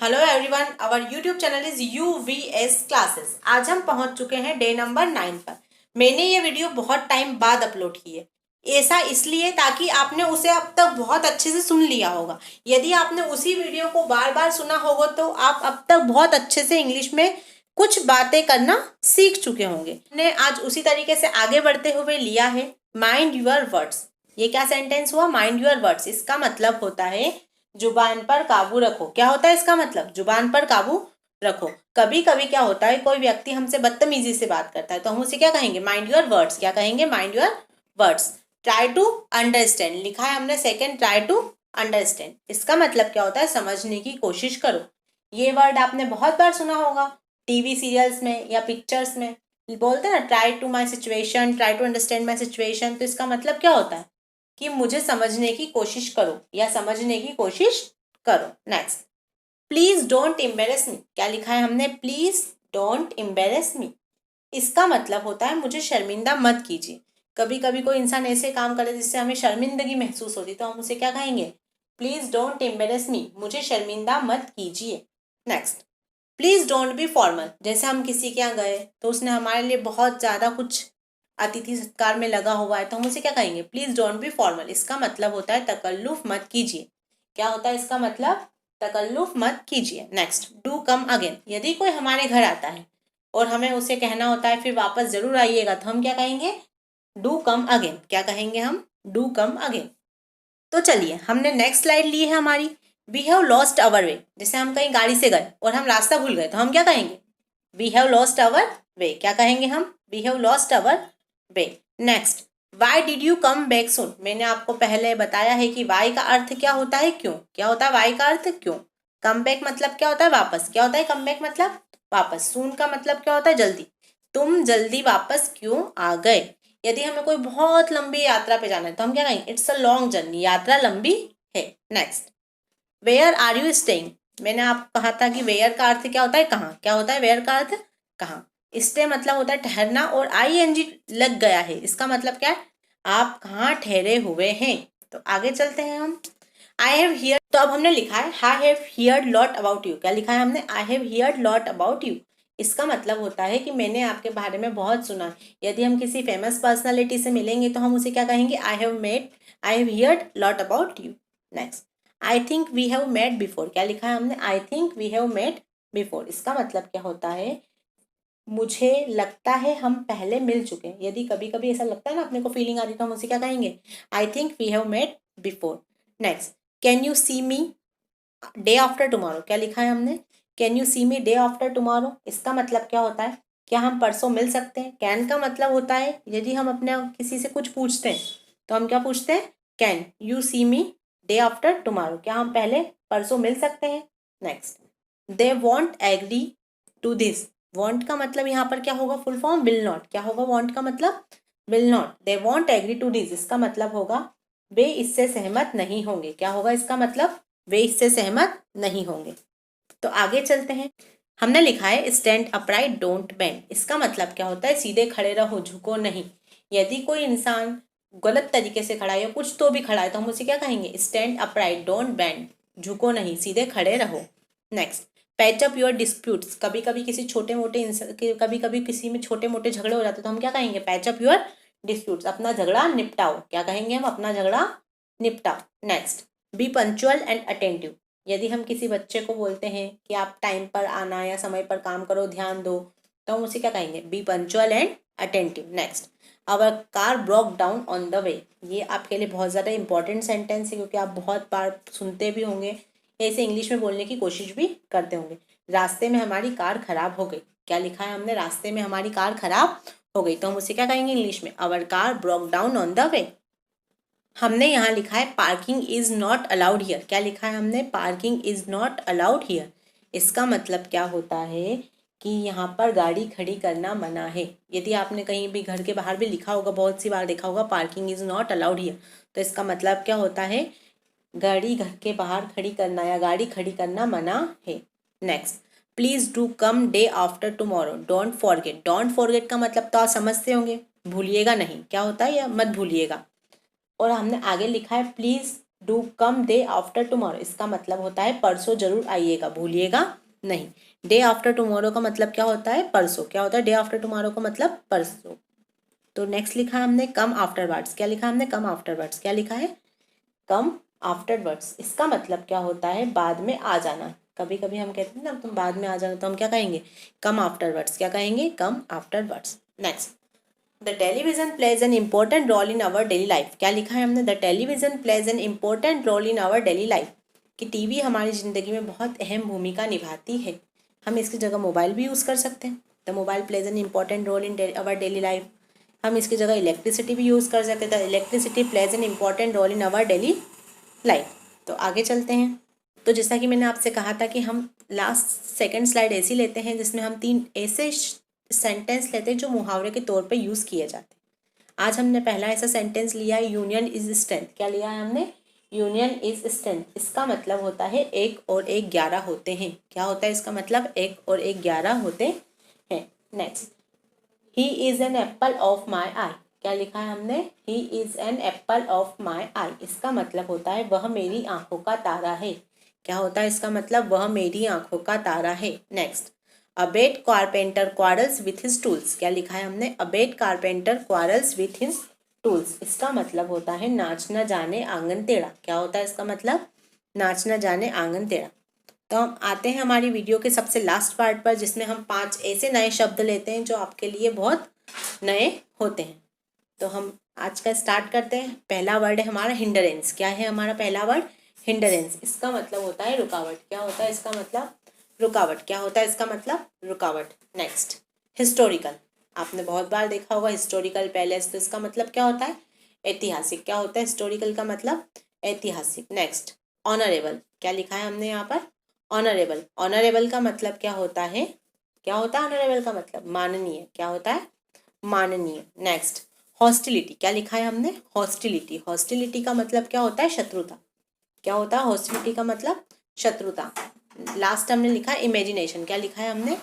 Hello everyone, our YouTube channel is UVS classes. आज हम पहुंच चुके हैं डे नंबर 9 पर। मैंने ये वीडियो बहुत टाइम बाद अपलोड की है। ऐसा इसलिए ताकि आपने उसे अब तक बहुत अच्छे से सुन लिया होगा। यदि आपने उसी वीडियो को बार बार सुना होगा तो आप अब तक बहुत अच्छे से इंग्लिश में कुछ बातें करना सीख चुके होंगे। हमने आज उसी तरीके से आगे बढ़ते हुए लिया है माइंड यूर वर्ड्स। ये क्या सेंटेंस हुआ? Mind your words. इसका मतलब होता है जुबान पर काबू रखो। क्या होता है इसका मतलब? जुबान पर काबू रखो। कभी कभी क्या होता है, कोई व्यक्ति हमसे बदतमीजी से बात करता है तो हम उसे क्या कहेंगे? Mind your words. क्या कहेंगे? Mind your words. Try to understand लिखा है हमने सेकंड, ट्राई टू अंडरस्टैंड। इसका मतलब क्या होता है? समझने की कोशिश करो। ये वर्ड आपने बहुत बार सुना होगा टीवी सीरियल्स में या पिक्चर्स में। बोलते हैं ना, try to my situation, try to understand my situation. तो इसका मतलब क्या होता है कि मुझे समझने की कोशिश करो या समझने की कोशिश करो। नेक्स्ट, प्लीज डोंट एम्बेरस मी। क्या लिखा है हमने? प्लीज डोंट एम्बेरस मी। इसका मतलब होता है मुझे शर्मिंदा मत कीजिए। कभी कभी कोई इंसान ऐसे काम करे जिससे हमें शर्मिंदगी महसूस होती तो हम उसे क्या कहेंगे? प्लीज डोंट एम्बेरस मी, मुझे शर्मिंदा मत कीजिए। Next, please don't be formal. जैसे हम किसी के यहाँ गए तो उसने हमारे लिए बहुत ज़्यादा कुछ अतिथि सत्कार में लगा हुआ है तो हम उसे क्या कहेंगे? Please don't be formal. इसका मतलब होता है तकल्लुफ मत कीजिए। क्या होता है इसका मतलब? तकल्लुफ मत कीजिए। Next, do come again. यदि कोई हमारे घर आता है और हमें उसे कहना होता है फिर वापस जरूर आइएगा तो हम क्या कहेंगे? Do come again. क्या कहेंगे हम? Do come again. तो चलिए, हमने नेक्स्ट स्लाइड ली है हमारी। वी हैव लॉस्ट अवर वे। जैसे हम कहीं गाड़ी से गए और हम रास्ता भूल गए तो हम क्या कहेंगे? We have lost our way. क्या कहेंगे हम? We have lost our way. Next, why did you come back soon. मैंने आपको पहले बताया है कि वाई का अर्थ क्या होता है? क्यों। क्या होता है वाई का अर्थ? क्यों। कम बैक मतलब क्या होता है? वापस। क्या होता है कम बैक मतलब? वापस। सून का मतलब क्या होता है? जल्दी। तुम जल्दी वापस क्यों आ गए। यदि हमें कोई बहुत लंबी यात्रा पे जाना है तो हम क्या कहेंगे? It's a long journey. यात्रा लंबी है। Next, where are you staying. मैंने आपको कहा था कि वेयर का अर्थ क्या होता है? कहाँ। क्या होता है वेयर का अर्थ? कहाँ। स्टे मतलब होता है ठहरना और ING लग गया है। इसका मतलब क्या है? आप कहाँ ठहरे हुए हैं। तो आगे चलते हैं हम। I have here. तो अब हमने लिखा है आई have heard lot about you. क्या लिखा है हमने? आई have heard lot about you. इसका मतलब होता है कि मैंने आपके बारे में बहुत सुना। यदि हम किसी फेमस पर्सनालिटी से मिलेंगे तो हम उसे क्या कहेंगे? I have heard lot about you. Next, I think we have met before. क्या लिखा है हमने? I think we have met before. इसका मतलब क्या होता है? मुझे लगता है हम पहले मिल चुके हैं। यदि कभी कभी ऐसा लगता है ना, अपने को फीलिंग आती है तो हम उसे क्या कहेंगे? I think we have met before. Next, can you see me day after tomorrow. क्या लिखा है हमने? Can you see me day after tomorrow. इसका मतलब क्या होता है? क्या हम परसों मिल सकते हैं। कैन का मतलब होता है यदि हम अपने किसी से कुछ पूछते हैं तो हम क्या पूछते हैं? Can you see me day after tomorrow. क्या हम पहले परसों मिल सकते हैं। Next, they won't agree to this. Won't का मतलब यहाँ पर क्या होगा? Full form will not. क्या होगा वॉन्ट का मतलब? Will not. They won't agree to this. इसका मतलब होगा वे इससे सहमत नहीं होंगे। क्या होगा इसका मतलब? वे इससे सहमत नहीं होंगे। तो आगे चलते हैं। हमने लिखा है स्टैंड अपराइट डोंट बेंड। इसका मतलब क्या होता है? सीधे खड़े रहो, झुको नहीं। यदि कोई इंसान गलत तरीके से खड़ा है या कुछ तो भी खड़ा है तो हम उसे क्या कहेंगे? Stand upright don't bend. झुको नहीं, सीधे खड़े रहो। Next, patch up your disputes. कभी कभी किसी छोटे मोटे कभी कभी किसी में छोटे मोटे झगड़े हो जाते तो हम क्या कहेंगे? Patch up your disputes. अपना झगड़ा निपटाओ। क्या कहेंगे हम? अपना झगड़ा निपटाओ। Next, be punctual and attentive. यदि हम किसी बच्चे को बोलते हैं कि आप टाइम पर आना या समय पर काम करो, ध्यान दो, तो हम उसे क्या कहेंगे? Be punctual and attentive. Next, our car broke down on the way. ये आपके लिए बहुत ज़्यादा इंपॉर्टेंट सेंटेंस है क्योंकि आप बहुत बार सुनते भी होंगे या इसे इंग्लिश में बोलने की कोशिश भी करते होंगे। रास्ते में हमारी कार खराब हो गई। क्या लिखा है हमने? रास्ते में हमारी कार खराब हो गई। तो हम उसे क्या कहेंगे इंग्लिश में? Our car broke down on the way. हमने यहाँ लिखा है parking is not allowed here. क्या लिखा है हमने? Parking is not allowed here. इसका मतलब क्या होता है कि यहाँ पर गाड़ी खड़ी करना मना है। यदि आपने कहीं भी घर के बाहर भी लिखा होगा, बहुत सी बार देखा होगा parking is not allowed here, तो इसका मतलब क्या होता है? गाड़ी घर के बाहर खड़ी करना या गाड़ी खड़ी करना मना है। Next, please do come day after tomorrow don't forget. Don't forget का मतलब तो आप समझते होंगे, भूलिएगा नहीं। क्या होता है? या मत भूलिएगा। और हमने आगे लिखा है please do come day after tomorrow, इसका मतलब होता है परसों जरूर आइएगा, भूलिएगा नहीं। डे आफ्टर टुमारो का मतलब क्या होता है? परसों। क्या होता है डे आफ्टर टुमारो का मतलब? परसों। तो नेक्स्ट लिखा है हमने कम आफ्टरवर्ड्स। क्या लिखा हमने? कम आफ्टरवर्ड्स। क्या लिखा है? कम आफ्टरवर्ड्स। इसका मतलब क्या होता है? बाद में आ जाना। कभी कभी हम कहते हैं ना तुम बाद में आ जाना, तो हम क्या कहेंगे? Come afterwards. क्या कहेंगे? Come afterwards. Next, the television plays an important role in our daily life. क्या लिखा है हमने? The television plays an important role in our daily life, कि टीवी हमारी ज़िंदगी में बहुत अहम भूमिका निभाती है। हम इसकी जगह मोबाइल भी यूज़ कर सकते हैं। The mobile plays an important role in our daily life. हम इसकी जगह इलेक्ट्रिसिटी भी यूज़ कर सकते हैं। The electricity plays an important role in our daily life. तो आगे चलते हैं। तो जैसा कि मैंने आपसे कहा था कि हम लास्ट सेकंड स्लाइड ऐसी लेते हैं जिसमें हम 3 ऐसे सेंटेंस लेते हैं जो मुहावरे के तौर पे यूज़ किए जाते हैं। आज हमने पहला ऐसा सेंटेंस लिया है, यूनियन इज स्ट्रेंथ। क्या लिया है हमने? Union is strength. इसका मतलब होता है 1 और 1 11 होते हैं। क्या होता है इसका मतलब? 1 और 1 11 होते हैं। Next, he is an apple of my eye. क्या लिखा है हमने? He is an apple of my eye. इसका मतलब होता है वह मेरी आंखों का तारा है। क्या होता है इसका मतलब? वह मेरी आंखों का तारा है। Next, a bad carpenter quarrels with his tools. क्या लिखा है हमने? A bad carpenter quarrels with his tools. इसका मतलब होता है नाच न जाने आंगन टेढ़ा। क्या होता है इसका मतलब? नाच न जाने आंगन टेढ़ा। तो हम आते हैं हमारी वीडियो के सबसे लास्ट पार्ट पर, जिसमें हम 5 ऐसे नए शब्द लेते हैं जो आपके लिए बहुत नए होते हैं। तो हम आज का स्टार्ट करते हैं। पहला वर्ड है हमारा हिंडरेंस। क्या है हमारा पहला वर्ड? हिंडरेंस। इसका मतलब होता है रुकावट। क्या होता है इसका मतलब? रुकावट। क्या होता है इसका मतलब? रुकावट। Next, historical. आपने बहुत बार देखा होगा हिस्टोरिकल पैलेस, तो इसका मतलब क्या होता है? ऐतिहासिक। क्या होता है हिस्टोरिकल का मतलब? ऐतिहासिक। Next, honourable. क्या लिखा है हमने यहाँ पर? ऑनरेबल। ऑनरेबल का मतलब क्या होता है? क्या होता है ऑनरेबल का मतलब? माननीय। क्या होता है? माननीय। Next, hostility. क्या लिखा है हमने? हॉस्टिलिटी। हॉस्टिलिटी का मतलब क्या होता है? शत्रुता। क्या होता है हॉस्टिलिटी का मतलब? शत्रुता। लास्ट हमने लिखा है इमेजिनेशन। क्या लिखा है हमने?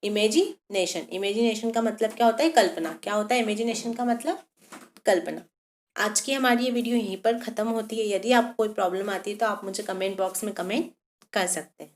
इमेजिनेशन। इमेजिनेशन का मतलब क्या होता है? कल्पना। क्या होता है इमेजिनेशन का मतलब? कल्पना। आज की हमारी ये वीडियो यहीं पर ख़त्म होती है। यदि आपको कोई प्रॉब्लम आती है तो आप मुझे कमेंट बॉक्स में कमेंट कर सकते हैं।